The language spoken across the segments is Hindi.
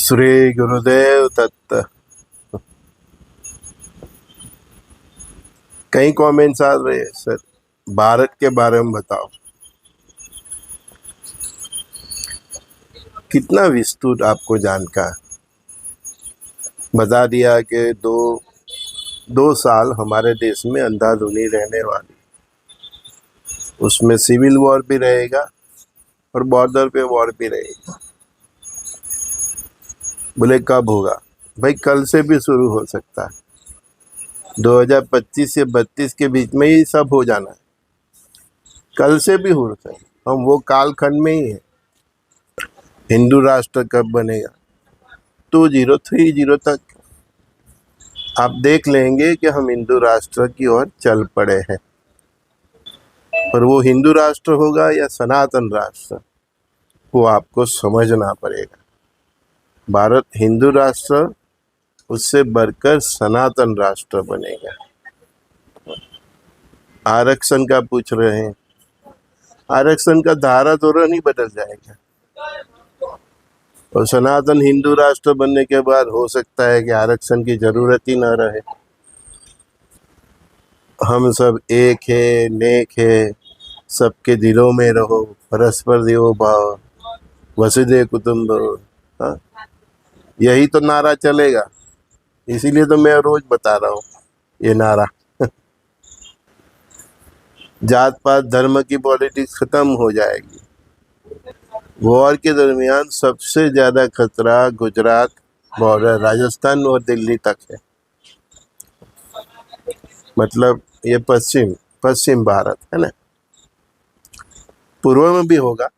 श्री गुरुदेव दत्त। कई कमेंट्स आ रहे हैं सर, भारत के बारे में बताओ। कितना विस्तृत आपको जानकार बता दिया कि दो साल हमारे देश में अंधाधुनी रहने वाली, उसमें सिविल वॉर भी रहेगा और बॉर्डर पे वॉर भी रहेगा। बोले कब होगा? भाई कल से भी शुरू हो सकता है। 2025 से 32 के बीच में ही सब हो जाना है। कल से भी हो सकता है। हम वो कालखंड में ही है। हिंदू राष्ट्र कब बनेगा? 2030 तक आप देख लेंगे कि हम हिंदू राष्ट्र की ओर चल पड़े हैं। पर वो हिंदू राष्ट्र होगा या सनातन राष्ट्र, वो आपको समझना पड़ेगा। भारत हिंदू राष्ट्र, उससे बढ़कर सनातन राष्ट्र बनेगा। आरक्षण का पूछ रहे हैं, आरक्षण का धारा धोरण नहीं बदल जाएगा। और सनातन हिंदू राष्ट्र बनने के बाद हो सकता है कि आरक्षण की जरूरत ही न रहे। हम सब एक है, नेक है, सबके दिलों में रहो, परस्पर देवो भाव, वसुधैव कुटुंबकम्। हाँ, यही तो नारा चलेगा। इसीलिए तो मैं रोज बता रहा हूँ ये नारा। जात पात धर्म की पॉलिटिक्स खत्म हो जाएगी। वॉर के दरमियान सबसे ज्यादा खतरा गुजरात बॉर्डर, राजस्थान और दिल्ली तक है। मतलब ये पश्चिम भारत है ना। पूर्व में भी होगा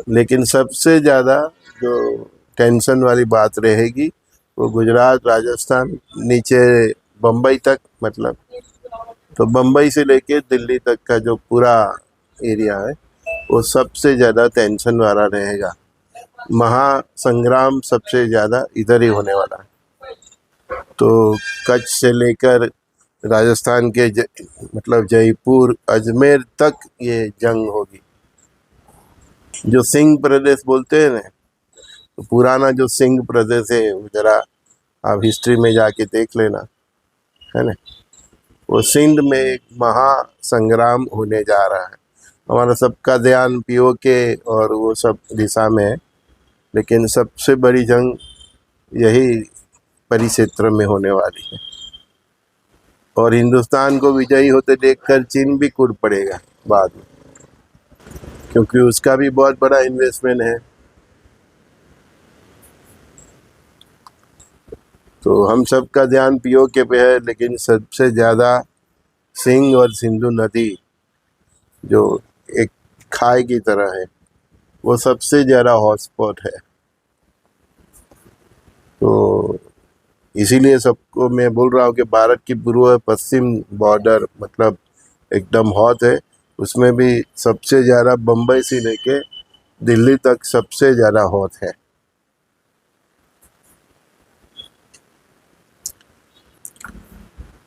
लेकिन सबसे ज्यादा जो टेंशन वाली बात रहेगी वो गुजरात, राजस्थान, नीचे बम्बई तक। मतलब तो बम्बई से लेके दिल्ली तक का जो पूरा एरिया है वो सबसे ज़्यादा टेंशन वाला रहेगा। महासंग्राम सबसे ज़्यादा इधर ही होने वाला है। तो कच्छ से लेकर राजस्थान के मतलब जयपुर, अजमेर तक ये जंग होगी। जो सिंध प्रदेश बोलते हैं ना, तो पुराना जो सिंध प्रदेश है वो जरा आप हिस्ट्री में जाके देख लेना, है ना। वो सिंध में एक महासंग्राम होने जा रहा है। हमारा सबका ध्यान पीओके और वो सब दिशा में है, लेकिन सबसे बड़ी जंग यही परिक्षेत्र में होने वाली है। और हिंदुस्तान को विजयी होते देखकर चीन भी कूद पड़ेगा बाद में, क्योंकि उसका भी बहुत बड़ा इन्वेस्टमेंट है। तो हम सबका ध्यान पीओके पे है, लेकिन सबसे ज़्यादा सिंध और सिंधु नदी जो एक खाई की तरह है, वो सबसे ज़्यादा हॉटस्पॉट है। तो इसीलिए सबको मैं बोल रहा हूँ कि भारत की पूर्व पश्चिम बॉर्डर मतलब एकदम हॉट है। उसमें भी सबसे ज़्यादा बम्बई से लेके दिल्ली तक सबसे ज़्यादा हॉट है।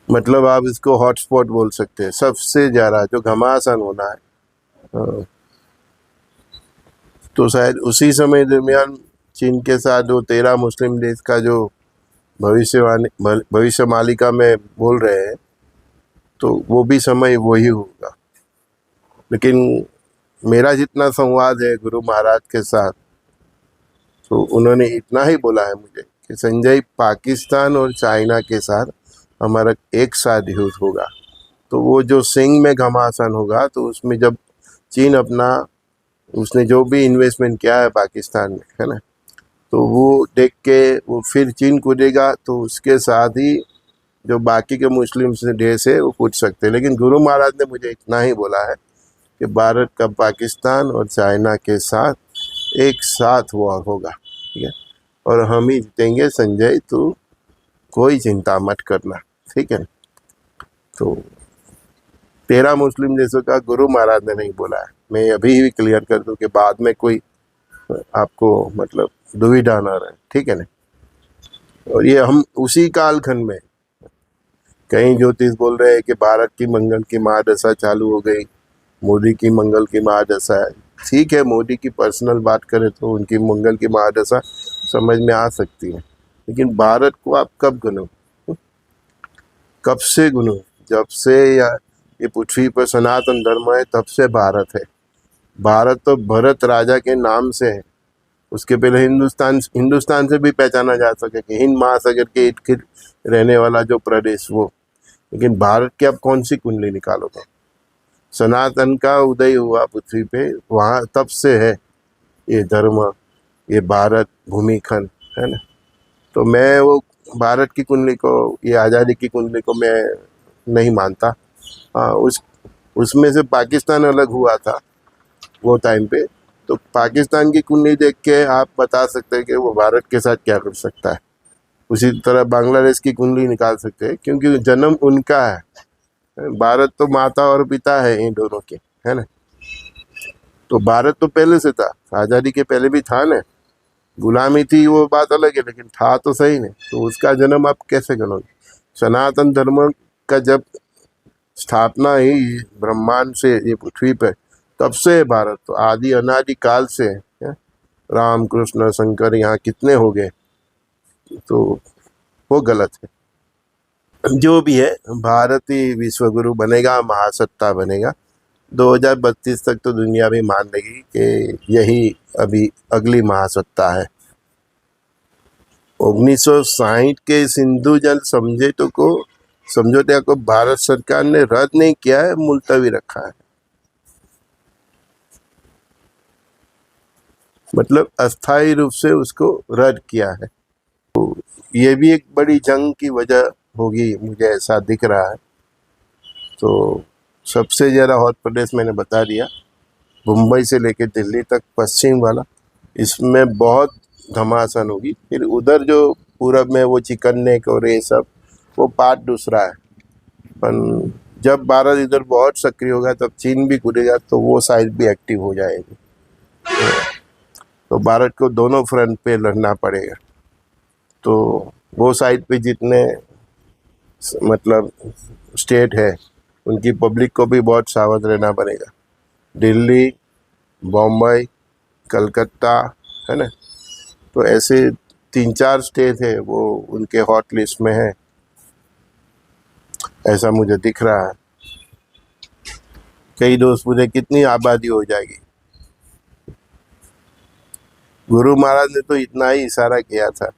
मतलब आप इसको हॉटस्पॉट बोल सकते हैं। सबसे ज़्यादा जो घमासान होना है, तो शायद उसी समय दरमियान चीन के साथ जो 13 मुस्लिम देश का जो भविष्य मालिका में बोल रहे हैं, तो वो भी समय वही होगा। लेकिन मेरा जितना संवाद है गुरु महाराज के साथ, तो उन्होंने इतना ही बोला है मुझे कि संजय, पाकिस्तान और चाइना के साथ हमारा एक साथ युद्ध होगा। तो वो जो सिंध में घमासान होगा, तो उसमें जब चीन अपना उसने जो भी इन्वेस्टमेंट किया है पाकिस्तान में, है ना, तो वो देख के वो फिर चीन कूदेगा, तो उसके साथ ही जो बाकी के मुस्लिम देश है वो कूद सकते हैं। लेकिन गुरु महाराज ने मुझे इतना ही बोला है कि भारत का पाकिस्तान और चाइना के साथ एक साथ वॉर होगा, ठीक है, और हम ही जीतेंगे संजय, तू कोई चिंता मत करना, ठीक है। तो 13 मुस्लिम देशों का गुरु महाराज ने नहीं बोला है। मैं अभी भी क्लियर कर दूं कि बाद में कोई आपको मतलब दुविधा ना रहे, ठीक है ना। और ये हम उसी कालखंड में, कई ज्योतिष बोल रहे हैं कि भारत की मंगल की महादशा चालू हो गई, मोदी की मंगल की महादशा है। ठीक है, मोदी की पर्सनल बात करें तो उनकी मंगल की महादशा समझ में आ सकती है। लेकिन भारत को आप कब गिनो, कब से गिनो? जब से या ये पृथ्वी पर सनातन धर्म है तब से भारत है। भारत तो भरत राजा के नाम से है। उसके पहले हिंदुस्तान से भी पहचाना जा सके कि हिंद महासागर के इर्द गिर्द रहने वाला जो प्रदेश वो। लेकिन भारत की आप कौन सी कुंडली निकालोगे? सनातन का उदय हुआ पृथ्वी पे, वहाँ तब से है ये धर्म, ये भारत भूमिखंड, है ना। तो मैं वो भारत की कुंडली को, ये आज़ादी की कुंडली को मैं नहीं मानता। हाँ, उसमें से पाकिस्तान अलग हुआ था वो टाइम पे, तो पाकिस्तान की कुंडली देख के आप बता सकते हैं कि वो भारत के साथ क्या कर सकता है। उसी तरह बांग्लादेश की कुंडली निकाल सकते हैं, क्योंकि जन्म उनका है। भारत तो माता और पिता है इन दोनों के, है ना। तो भारत तो पहले से था, आज़ादी के पहले भी था ना। गुलामी थी वो बात अलग है, लेकिन था तो सही नहीं। तो उसका जन्म आप कैसे करोगे? सनातन धर्म का जब स्थापना ही ब्रह्मांड से ये पृथ्वी पर, तब से भारत तो आदि अनादि काल से है। राम कृष्ण शंकर यहाँ कितने हो गए, तो वो गलत है। जो भी है, भारत ही विश्वगुरु बनेगा, महासत्ता बनेगा। 2032 तक तो दुनिया भी मान लेगी कि यही अभी अगली महासत्ता है। 1960 के सिंधु जल समझौते को भारत सरकार ने रद्द नहीं किया है, मुलतवी रखा है। मतलब अस्थायी रूप से उसको रद्द किया है। तो ये भी एक बड़ी जंग की वजह होगी, मुझे ऐसा दिख रहा है। तो सबसे ज़्यादा हॉट प्रदेश मैंने बता दिया, मुंबई से लेकर दिल्ली तक पश्चिम वाला, इसमें बहुत घमासान होगी। फिर उधर जो पूरब में वो चिकन नेक और ये सब, वो पार्ट दूसरा है। पर जब भारत इधर बहुत सक्रिय होगा तब चीन भी कूदेगा, तो वो साइड भी एक्टिव हो जाएगी। तो भारत को दोनों फ्रंट पे लड़ना पड़ेगा। तो वो साइड पे जितने मतलब स्टेट है, उनकी पब्लिक को भी बहुत सावध रहना पड़ेगा। दिल्ली, बम्बई, कलकत्ता, है ना। तो ऐसे 3-4 स्टेट है वो उनके हॉट लिस्ट में है, ऐसा मुझे दिख रहा है। कई दोस्त पूछे कितनी आबादी हो जाएगी। गुरु महाराज ने तो इतना ही इशारा किया था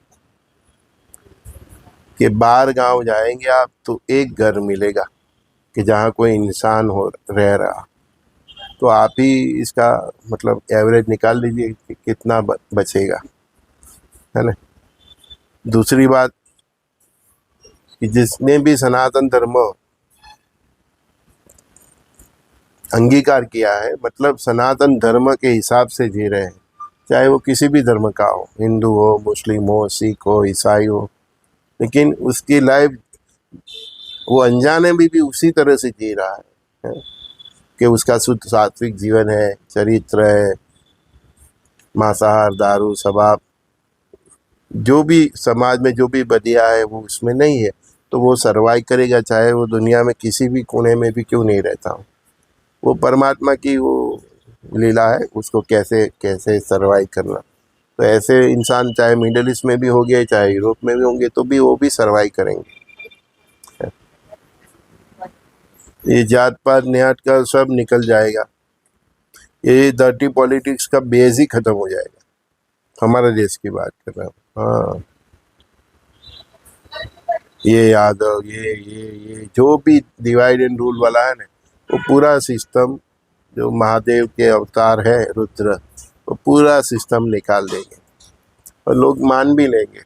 कि बाहर गांव जाएंगे आप तो एक घर मिलेगा कि जहाँ कोई इंसान हो रह रहा। तो आप ही इसका मतलब एवरेज निकाल लीजिए कि कितना बचेगा, है ना। दूसरी बात कि जिसने भी सनातन धर्म अंगीकार किया है, मतलब सनातन धर्म के हिसाब से जी रहे हैं, चाहे वो किसी भी धर्म का हो, हिंदू हो, मुस्लिम हो, सिख हो, ईसाई हो, लेकिन उसकी लाइफ वो अनजाने भी उसी तरह से जी रहा है कि उसका शुद्ध सात्विक जीवन है, चरित्र है, मांसाहार, दारू, शराब, जो भी समाज में जो भी बदिया है वो उसमें नहीं है। तो वो सर्वाइव करेगा, चाहे वो दुनिया में किसी भी कोने में भी क्यों नहीं रहता हो। वो परमात्मा की वो लीला है, उसको कैसे कैसे सर्वाइव करना। तो ऐसे इंसान चाहे मिडिल ईस्ट में भी हो गए, चाहे यूरोप में भी होंगे, तो भी वो भी सर्वाइव करेंगे। ये जात पात निहात का सब निकल जाएगा। ये डर्टी पॉलिटिक्स का बेस ही खत्म हो जाएगा। हमारे देश की बात कर रहा हूँ। हाँ, ये यादव, ये जो भी डिवाइड एंड रूल वाला है ना, वो पूरा सिस्टम, जो महादेव के अवतार है रुद्र, वो पूरा सिस्टम निकाल देंगे और लोग मान भी लेंगे।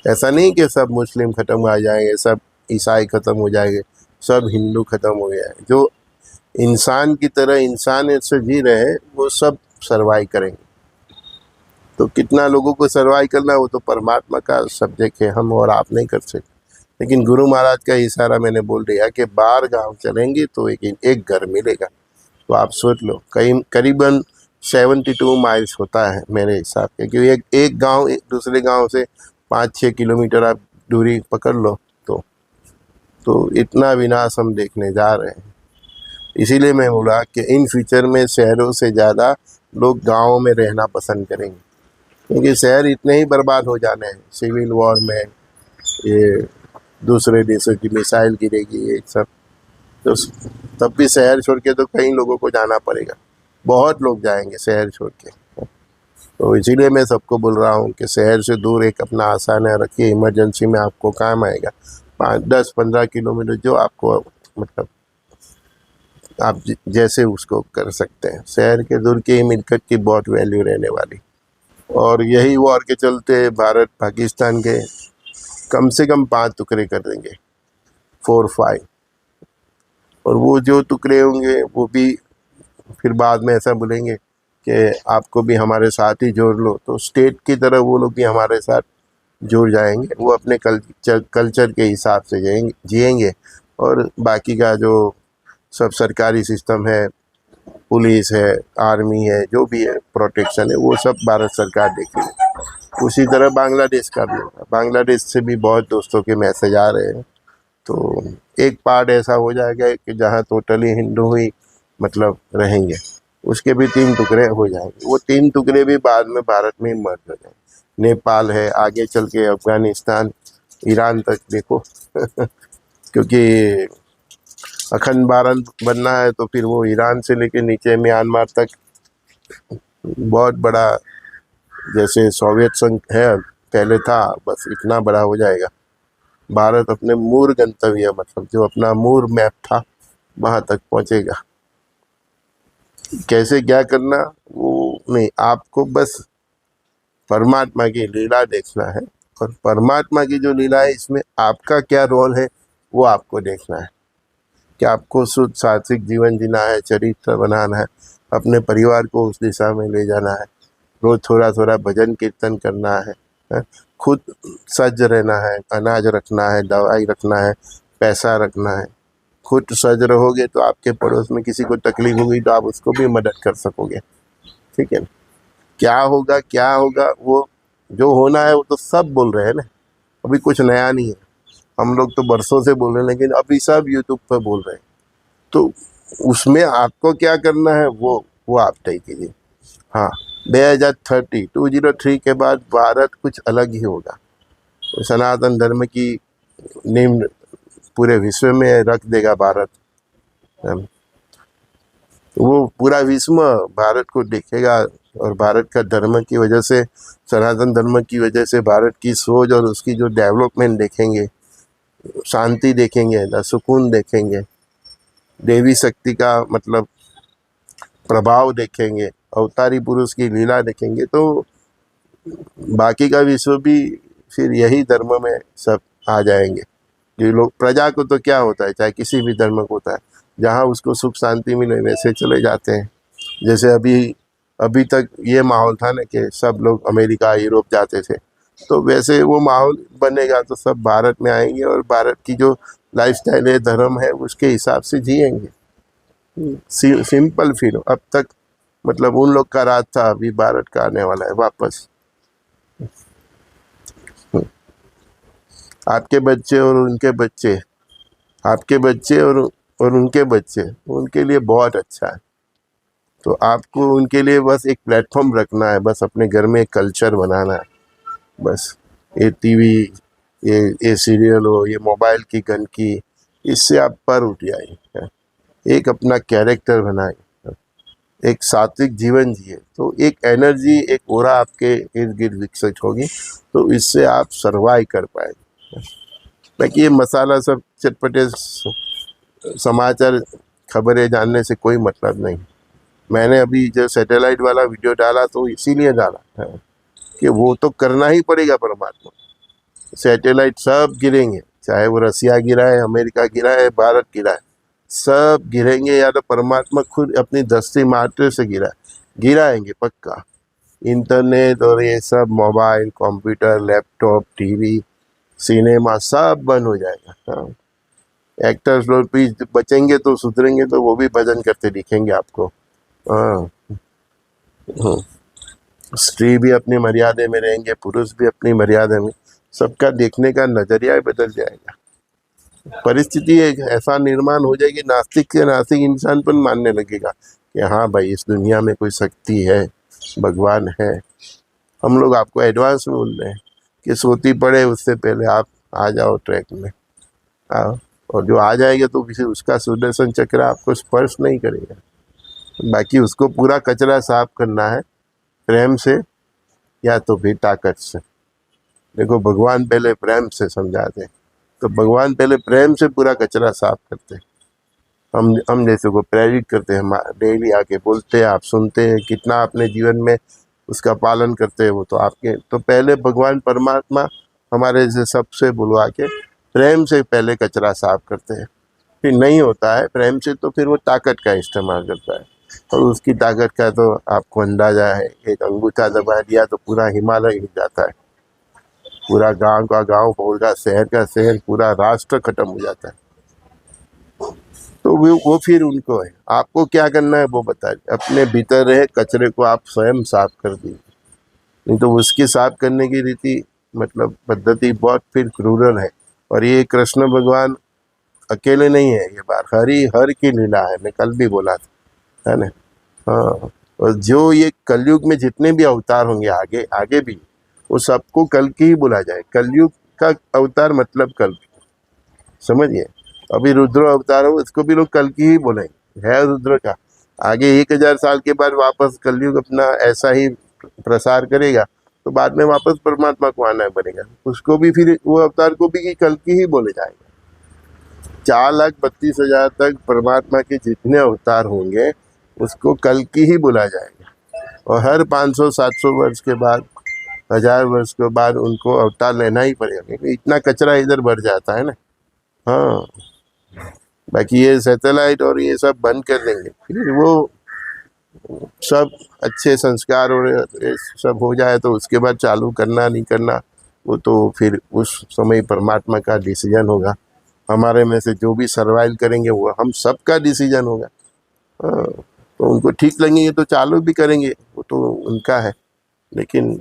ऐसा नहीं कि सब मुस्लिम खत्म हो जाएंगे, सब ईसाई खत्म हो जाएंगे, सब हिंदू खत्म हो जाएंगे। जो इंसान की तरह इंसानियत से जी रहे हैं वो सब सर्वाइव करेंगे। तो कितना लोगों को सर्वाइव करना है वो तो परमात्मा का सब्जेक्ट है, हम और आप नहीं कर सकते। लेकिन गुरु महाराज का इशारा मैंने बोल दिया कि बाहर गांव चलेंगे तो एक घर मिलेगा। तो आप सोच लो, करीबन 72 माइल्स होता है मेरे हिसाब से, क्योंकि एक गांव एक दूसरे गांव से 5-6 किलोमीटर आप दूरी पकड़ लो। तो इतना विनाश हम देखने जा रहे हैं। इसीलिए मैं बोला कि इन फ्यूचर में शहरों से ज़्यादा लोग गाँव में रहना पसंद करेंगे। क्योंकि शहर इतने ही बर्बाद हो जाने हैं सिविल वॉर में, ये दूसरे देशों की मिसाइल गिरेगी ये सब, तो तब भी शहर छोड़ के तो कई लोगों को जाना पड़ेगा, बहुत लोग जाएंगे शहर छोड़ के। तो इसीलिए मैं सबको बोल रहा हूँ कि शहर से दूर एक अपना आसाना रखिए, इमरजेंसी में आपको काम आएगा। 5, 10, 15 किलोमीटर जो आपको मतलब आप जैसे उसको कर सकते हैं। शहर के दूर की मिलकत की बहुत वैल्यू रहने वाली। और यही वॉर के चलते भारत पाकिस्तान के कम से कम 5 टुकड़े कर देंगे, 4, 5। और वो जो टुकड़े होंगे वो भी फिर बाद में ऐसा बोलेंगे कि आपको भी हमारे साथ ही जोड़ लो, तो स्टेट की तरह वो लोग भी हमारे साथ जुड़ जाएंगे। वो अपने कल्चर के हिसाब से जिएंगे और बाकी का जो सब सरकारी सिस्टम है, पुलिस है, आर्मी है, जो भी है, प्रोटेक्शन है, वो सब भारत सरकार देखेगी। उसी तरह बांग्लादेश का भी होगा। बांग्लादेश से भी बहुत दोस्तों के मैसेज आ रहे हैं। तो एक पार्ट ऐसा हो जाएगा कि जहाँ टोटली हिंदू ही मतलब रहेंगे, उसके भी 3 टुकड़े हो जाएंगे। वो 3 टुकड़े भी बाद में भारत में मर्ज हो जाएंगे। नेपाल है, आगे चल के अफगानिस्तान, ईरान तक देखो क्योंकि अखंड भारत बनना है तो फिर वो ईरान से लेके नीचे म्यांमार तक बहुत बड़ा, जैसे सोवियत संघ है पहले था, बस इतना बड़ा हो जाएगा। भारत अपने मूल गंतव्य मतलब जो अपना मूल मैप था वहाँ तक पहुँचेगा। कैसे क्या करना वो नहीं, आपको बस परमात्मा की लीला देखना है। और परमात्मा की जो लीला है इसमें आपका क्या रोल है वो आपको देखना है। कि आपको शुद्ध सात्विक जीवन जीना है, चरित्र बनाना है, अपने परिवार को उस दिशा में ले जाना है, रोज थोड़ा थोड़ा भजन कीर्तन करना है, खुद सज रहना है, अनाज रखना है, दवाई रखना है, पैसा रखना है। खुद सज रहोगे तो आपके पड़ोस में किसी को तकलीफ होगी तो आप उसको भी मदद कर सकोगे। ठीक है ना? क्या होगा वो जो होना है वो तो सब बोल रहे हैं ना, अभी कुछ नया नहीं है। हम लोग तो बरसों से बोल रहे हैं, लेकिन अभी सब यूट्यूब पर बोल रहे हैं। तो उसमें आपको क्या करना है वो आप तय कीजिए। हाँ, 2003 के बाद भारत कुछ अलग ही होगा। तो सनातन धर्म की नींव पूरे विश्व में रख देगा भारत। वो पूरा विश्व भारत को देखेगा और भारत का धर्म की वजह से, सनातन धर्म की वजह से भारत की सोच और उसकी जो डेवलपमेंट देखेंगे, शांति देखेंगे, सुकून देखेंगे, देवी शक्ति का मतलब प्रभाव देखेंगे, अवतारी पुरुष की लीला देखेंगे, तो बाकी का विश्व भी फिर यही धर्म में सब आ जाएंगे। जो लोग, प्रजा को तो क्या होता है, चाहे किसी भी धर्म को होता है, जहाँ उसको सुख शांति मिले वैसे चले जाते हैं। जैसे अभी तक ये माहौल था ना कि सब लोग अमेरिका यूरोप जाते थे, तो वैसे वो माहौल बनेगा तो सब भारत में आएंगे और भारत की जो लाइफस्टाइल है, धर्म है, उसके हिसाब से जिएंगे। सिंपल फिर अब तक मतलब उन लोग का राज था, अभी भारत का आने वाला है वापस। आपके बच्चे और उनके बच्चे, आपके बच्चे और उनके बच्चे, उनके लिए बहुत अच्छा है। तो आपको उनके लिए बस एक प्लेटफॉर्म रखना है, बस अपने घर में एक कल्चर बनाना है। बस ये टीवी, ये सीरियल हो, ये मोबाइल की गंदगी, इससे आप पर उठ जाइए। एक अपना कैरेक्टर बनाए, एक सात्विक जीवन जिए, तो एक एनर्जी, एक ओरा आपके इर्द गिर्द विकसित होगी, तो इससे आप सर्वाइव कर पाएंगे। बाकी ये मसाला सब चटपटे समाचार खबरें जानने से कोई मतलब नहीं। मैंने अभी जो सैटेलाइट वाला वीडियो डाला तो इसीलिए डाला है कि वो तो करना ही पड़ेगा। परमात्मा, सैटेलाइट सब गिरेंगे, चाहे वो रसिया गिरा है, अमेरिका गिरा है, भारत गिरा है, सब गिरेंगे, या तो परमात्मा खुद अपनी दृष्टि मात्र से गिराएंगे पक्का। इंटरनेट और ये सब mobile, computer, laptop, TV, cinema सब बंद हो जाएगा। हाँ, एक्टर्स लोग भी बचेंगे तो सुधरेंगे, तो वो भी भजन करते दिखेंगे आपको। हाँ, स्त्री भी अपनी मर्यादा में रहेंगे, पुरुष भी अपनी मर्यादा में, सबका देखने का नजरिया बदल जाएगा। परिस्थिति एक ऐसा निर्माण हो जाएगी, नास्तिक से नास्तिक इंसान पर मानने लगेगा कि हाँ भाई, इस दुनिया में कोई शक्ति है, भगवान है। हम लोग आपको एडवांस में बोल रहे हैं कि सोती पड़े उससे पहले आप आ जाओ ट्रैक में, आओ। और जो आ जाएगा तो किसी उसका सुदर्शन चक्र आपको स्पर्श नहीं करेगा। बाकी उसको पूरा कचरा साफ करना है प्रेम से या तो फिर ताकत से। देखो भगवान पहले प्रेम से समझाते हैं, तो भगवान पहले प्रेम से पूरा कचरा साफ करते हैं। हम जैसे को प्रेरित करते हैं, डेली आके बोलते हैं, आप सुनते हैं, कितना अपने जीवन में उसका पालन करते हैं वो तो आपके। तो पहले भगवान परमात्मा हमारे जैसे सबसे बुलवा के प्रेम से पहले कचरा साफ करते हैं। फिर नहीं होता है प्रेम से तो फिर वो ताकत का इस्तेमाल करता है, और उसकी ताकत का तो आपको अंदाजा है। एक अंगूठा दबा दिया तो पूरा हिमालय हिल जाता है, पूरा गांव का गांव, पूरा शहर का शहर, पूरा राष्ट्र खत्म हो जाता है। तो वो फिर उनको है, आपको क्या करना है वो बता दिए। अपने भीतर रहे कचरे को आप स्वयं साफ कर दीजिए, नहीं तो उसकी साफ करने की रीति मतलब पद्धति बहुत फिर क्रूरल है। और ये कृष्ण भगवान अकेले नहीं है, ये बात हर की लीला है, मैं कल भी बोला था, है ना। हाँ, और जो ये कलयुग में जितने भी अवतार होंगे आगे आगे भी, वो सबको कल की ही बोला जाए। कलयुग का अवतार मतलब कल, समझिए। अभी रुद्र अवतार हो, इसको भी लोग कल की ही बोलेंगे, है रुद्र का। आगे 1000 साल के बाद वापस कलयुग अपना ऐसा ही प्रसार करेगा, तो बाद में वापस परमात्मा को आना पड़ेगा, उसको भी फिर वो अवतार को भी कल की ही बोले जाएगा। 4,32,000 तक परमात्मा के जितने अवतार होंगे उसको कल की ही बोला जाएगा। और हर 500-700 वर्ष के बाद, 1000 वर्ष के बाद उनको अवतार लेना ही पड़ेगा, क्योंकि इतना कचरा इधर बढ़ जाता है ना। हाँ, बाकी ये सैटेलाइट और ये सब बंद कर देंगे, फिर वो सब अच्छे संस्कार और ये सब हो जाए तो उसके बाद चालू करना नहीं करना वो तो फिर उस समय परमात्मा का डिसीजन होगा। हमारे में से जो भी सर्वाइव करेंगे वो हम सबका डिसीजन होगा। हाँ, तो उनको ठीक लगेंगे तो चालू भी करेंगे, वो तो उनका है। लेकिन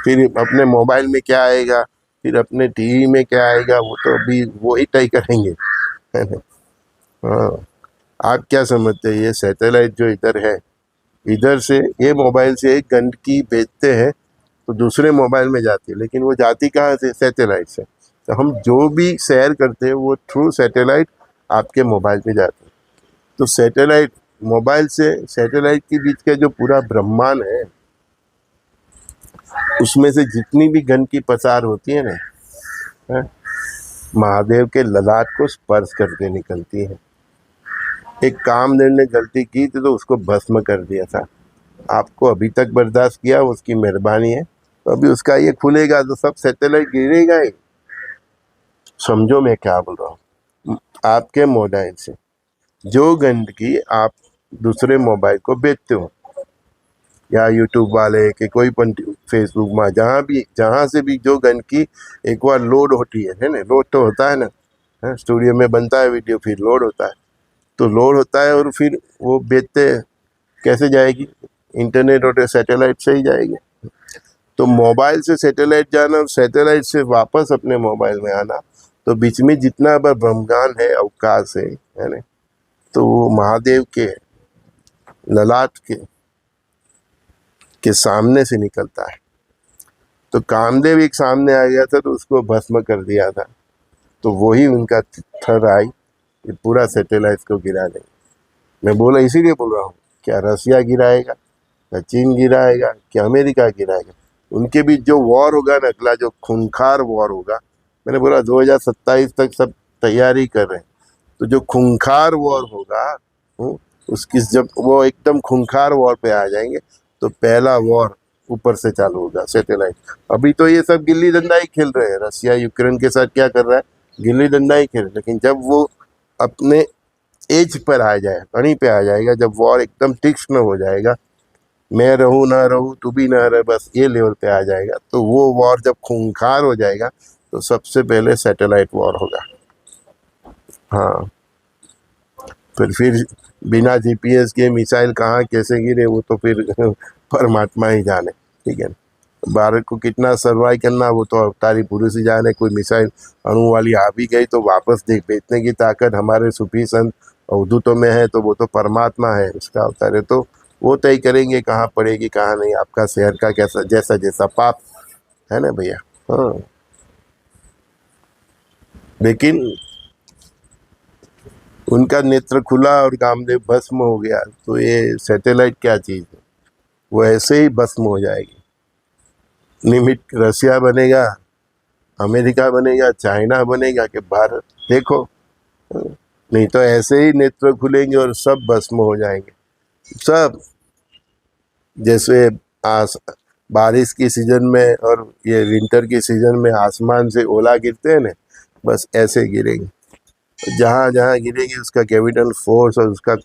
फिर अपने मोबाइल में क्या आएगा, फिर अपने टीवी में क्या आएगा, वो तो अभी वो ही तय करेंगे, है ना। हाँ, आप क्या समझते हैं, ये सैटेलाइट जो इधर है, इधर से ये मोबाइल से एक गंदगी भेजते हैं तो दूसरे मोबाइल में जाती है, लेकिन वो जाती कहाँ से, सैटेलाइट से। तो हम जो भी शेयर करते हैं वो थ्रू सैटेलाइट आपके मोबाइल पे जाते हैं। तो सैटेलाइट मोबाइल से सैटेलाइट के बीच का जो पूरा ब्रह्मांड है, उसमें से जितनी भी गंदगी पसार होती है ना, है, महादेव के ललाट को स्पर्श करके निकलती है। एक कामदेव ने गलती की थी तो उसको भस्म कर दिया था, आपको अभी तक बर्दाश्त किया, उसकी मेहरबानी है। तो अभी उसका ये खुलेगा तो सब सैटेलाइट गिरेगा ही। समझो मैं क्या बोल रहा हूँ। आपके मोबाइल से जो गंदगी आप दूसरे मोबाइल को बेचते हो, या यूट्यूब वाले के कोई पण फेसबुक में, जहाँ से भी जो गंदगी एक बार लोड होती है ना, लोड तो होता है ना, स्टूडियो में बनता है वीडियो, फिर लोड होता है, तो लोड होता है और फिर वो बेचते कैसे जाएगी, इंटरनेट और सैटेलाइट से ही जाएगी। तो मोबाइल से सैटेलाइट जाना और सैटेलाइट से वापस अपने मोबाइल में आना, तो बीच में जितना बड़ा ब्रह्मांड है, अवकाश है ना, तो वो महादेव के ललाट के सामने से निकलता है। तो कामदेव एक सामने आ गया था तो उसको भस्म कर दिया था, तो वही उनका थर आई, ये पूरा सैटेलाइट को गिरा देंगे। मैं बोला इसीलिए बोल रहा हूँ, क्या रसिया गिराएगा, क्या चीन गिराएगा, क्या अमेरिका गिराएगा। उनके बीच जो वॉर होगा ना, अगला जो खूंखार वॉर होगा, मैंने बोला 2027 तक सब तैयारी कर रहे हैं, तो जो खूंखार वॉर होगा उसकी जब वो एकदम खूंखार वॉर पे आ जाएंगे तो पहला वॉर ऊपर से चालू होगा, सैटेलाइट। अभी तो ये सब गिल्ली डंडा ही खेल रहे हैं, रसिया यूक्रेन के साथ क्या कर रहा है, गिल्ली डंडा ही खेल रहे हैं। लेकिन जब वो अपने एज पर आ जाए, कहीं पे आ जाएगा, जब वॉर एकदम तीक्ष्ण हो जाएगा, मैं रहूँ ना रहूँ तू भी ना रहे, बस ये लेवल पे आ जाएगा, तो वो वॉर जब खूंखार हो जाएगा तो सबसे पहले सैटेलाइट वॉर होगा। हाँ, फिर बिना जीपीएस के मिसाइल कहाँ कैसे गिरे वो तो फिर परमात्मा ही जाने, ठीक है। भारत को कितना सर्वाइव करना वो तो अवतारी पुरुष ही जाने। कोई मिसाइल अणु वाली आ भी गई तो वापस भेजने की ताकत हमारे सूफी संत अवधूतों में है, तो वो तो परमात्मा है, उसका अवतार है। तो वो तय करेंगे कहाँ पड़ेगी कहाँ नहीं, आपका शहर का कैसा जैसा जैसा पाप है ना भैया। हाँ, लेकिन उनका नेत्र खुला और कामदेव भस्म हो गया तो ये सैटेलाइट क्या चीज है, वो ऐसे ही भस्म हो जाएगी। निमित रसिया बनेगा, अमेरिका बनेगा, चाइना बनेगा कि भारत, देखो। नहीं तो ऐसे ही नेत्र खुलेंगे और सब भस्म हो जाएंगे सब। जैसे आस बारिश की सीजन में और ये विंटर की सीजन में आसमान से ओला गिरते हैं ना, बस ऐसे गिरेंगे। जहाँ जहाँ गिरेगी उसका कैपिटल फोर्स और उसका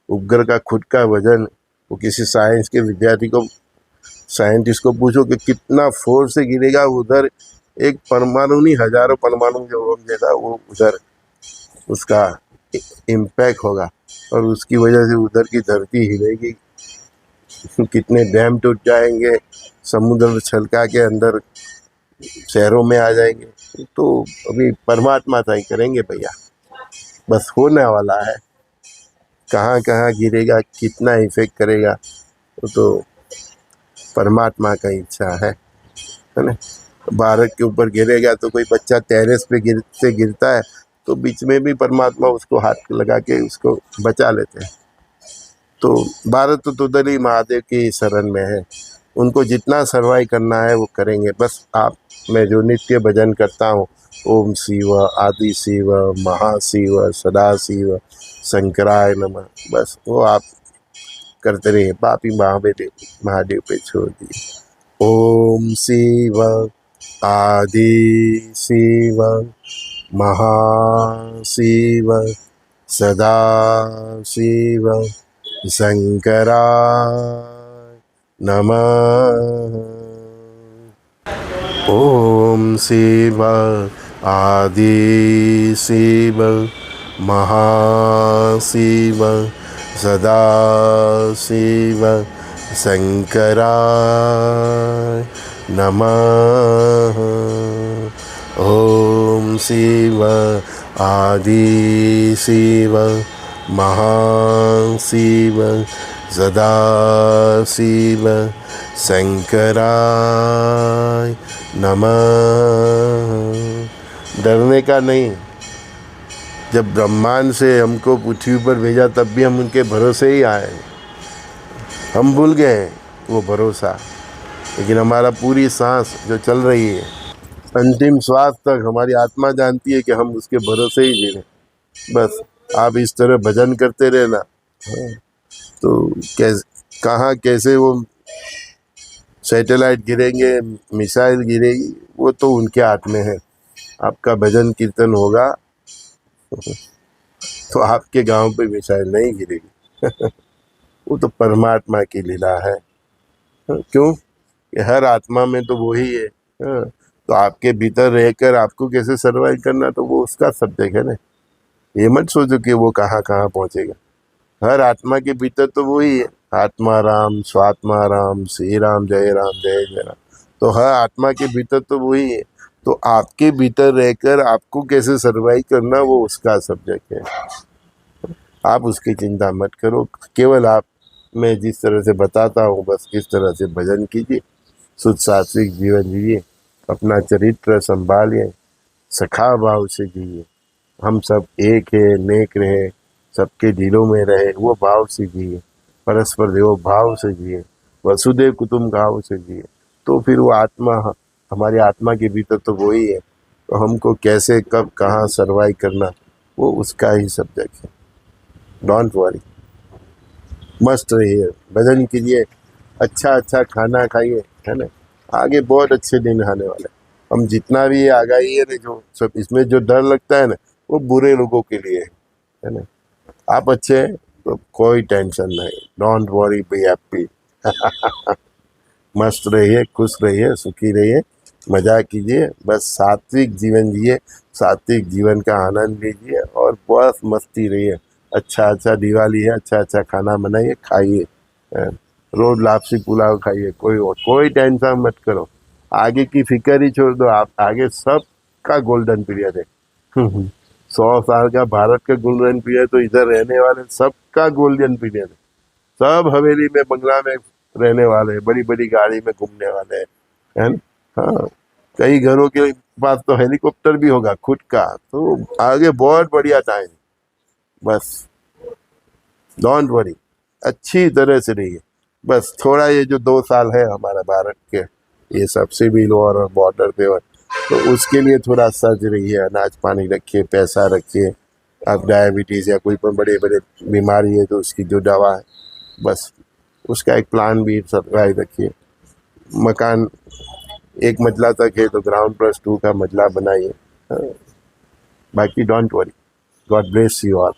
उपग्रह का खुद का वजन, वो किसी साइंस के विद्यार्थी को, साइंटिस्ट को पूछो कि कितना फोर्स से गिरेगा उधर, एक परमाणु नहीं हजारों परमाणु जो हम देगा वो उधर उसका इम्पैक्ट होगा और उसकी वजह से उधर की धरती हिलेगी, कितने डैम टूट जाएंगे, समुद्र छलका के अंदर शहरों में आ जाएंगे। तो अभी परमात्मा तय करेंगे भैया, बस होने वाला है। कहाँ कहाँ गिरेगा, कितना इफेक्ट करेगा, वो तो परमात्मा का इच्छा है ना। भारत के ऊपर गिरेगा तो कोई बच्चा टेरेस पे गिरता है तो बीच में भी परमात्मा उसको हाथ लगा के उसको बचा लेते हैं। तो भारत तो उधर ही महादेव की शरण में है, उनको जितना सर्वाइव करना है वो करेंगे। बस आप, मैं जो नित्य भजन करता हूँ, ओम शिव आदि शिव महाशिव सदा शिव शंकराय नमः, बस वो आप करते रहिए, पापी महादेव महादेव पे छोड़ दिए। ओम शिव आदि शिव महाशिव सदा शिव शंकराय नमः। ओम शिव आदि शिव महाशिव सदा शिव शंकराय नमः। ओम शिव आदि शिव महाशिव सदा शिव शंकराय नमः। डरने का नहीं, जब ब्रह्मांड से हमको पृथ्वी पर भेजा तब भी हम उनके भरोसे ही आए, हम भूल गए वो भरोसा। लेकिन हमारा पूरी सांस जो चल रही है, अंतिम श्वास तक हमारी आत्मा जानती है कि हम उसके भरोसे ही जी रहे। बस आप इस तरह भजन करते रहना। हाँ, तो कहाँ कैसे वो सैटेलाइट गिरेंगे, मिसाइल गिरेगी, वो तो उनके हाथ में है। आपका भजन कीर्तन होगा तो आपके गांव पे मिसाइल नहीं गिरेगी वो तो परमात्मा की लीला है। क्यों कि हर आत्मा में तो वो ही है। हाँ, तो आपके भीतर रहकर आपको कैसे सर्वाइव करना, तो वो उसका सब्जेक्ट है ना। ये मत सोचो कि वो कहाँ कहाँ पहुँचेगा। हर आत्मा के भीतर तो वो ही है, आत्मा राम स्वात्मा राम श्री राम जय राम। तो हर आत्मा के भीतर तो वो ही है। तो आपके भीतर रहकर आपको कैसे सर्वाइव करना, वो उसका सब्जेक्ट है। आप उसकी चिंता मत करो, केवल आप, मैं जिस तरह से बताता हूँ बस इस तरह से भजन कीजिए, शुद्ध सात्विक जीवन जिए, अपना चरित्र संभालिए, सखा भाव से जिए। हम सब एक है, नेक रहे, सबके दिलों में रहे, वो भाव से जिए, परस्पर देव भाव से जिए, वसुदेव कुटुंब भाव से जिए। तो फिर वो आत्मा, हमारी आत्मा के भीतर तो वो ही है। तो हमको कैसे कब कहाँ सर्वाइव करना, वो उसका ही सब्जेक्ट है। डोंट वरी, मस्त रहिए, भजन कीजिए, अच्छा अच्छा खाना खाइए, है ना। आगे बहुत अच्छे दिन आने वाले। हम जितना भी ये आगाही है ना, जो सब इसमें जो डर लगता है ना, वो बुरे लोगों के लिए है ना। आप अच्छे हैं तो कोई टेंशन नहीं, डोंट वरी, बी हैप्पी मस्त रहिए, खुश रहिए, सुखी रहिए, मजा कीजिए, बस सात्विक जीवन जिए, सात्विक जीवन का आनंद लीजिए और बस मस्ती रहिए। अच्छा अच्छा दिवाली है, अच्छा अच्छा खाना बनाइए, खाइए, रोज लापसी पुलाव खाइए, कोई टेंशन मत करो, आगे की फिक्र ही छोड़ दो। आप आगे सबका गोल्डन पीरियड है 100 साल का भारत का गोल्डन पीरियड, तो इधर रहने वाले सबका गोल्डन पीरियड है। सब हवेली में बंगला में रहने वाले, बड़ी बड़ी गाड़ी में घूमने वाले है ना। हाँ, कई घरों के पास तो हेलीकॉप्टर भी होगा खुद का, तो आगे बहुत बढ़िया टाइम। बस डोंट वरी, अच्छी तरह से रहिए। बस थोड़ा ये जो 2 साल है हमारा भारत के, ये सब सिविल वॉर और बॉर्डर पे, तो उसके लिए थोड़ा सज रहिए, अनाज पानी रखिए, पैसा रखिए। अब डायबिटीज़ या कोई पर बड़े बड़े बीमारी है तो उसकी जो दवा है, बस उसका एक प्लान भी सरप्राइज रखिए। मकान 1 मंजिला तक है तो ग्राउंड +2 का मंजिला बनाइए। हाँ, बाकी don't worry, God bless you all.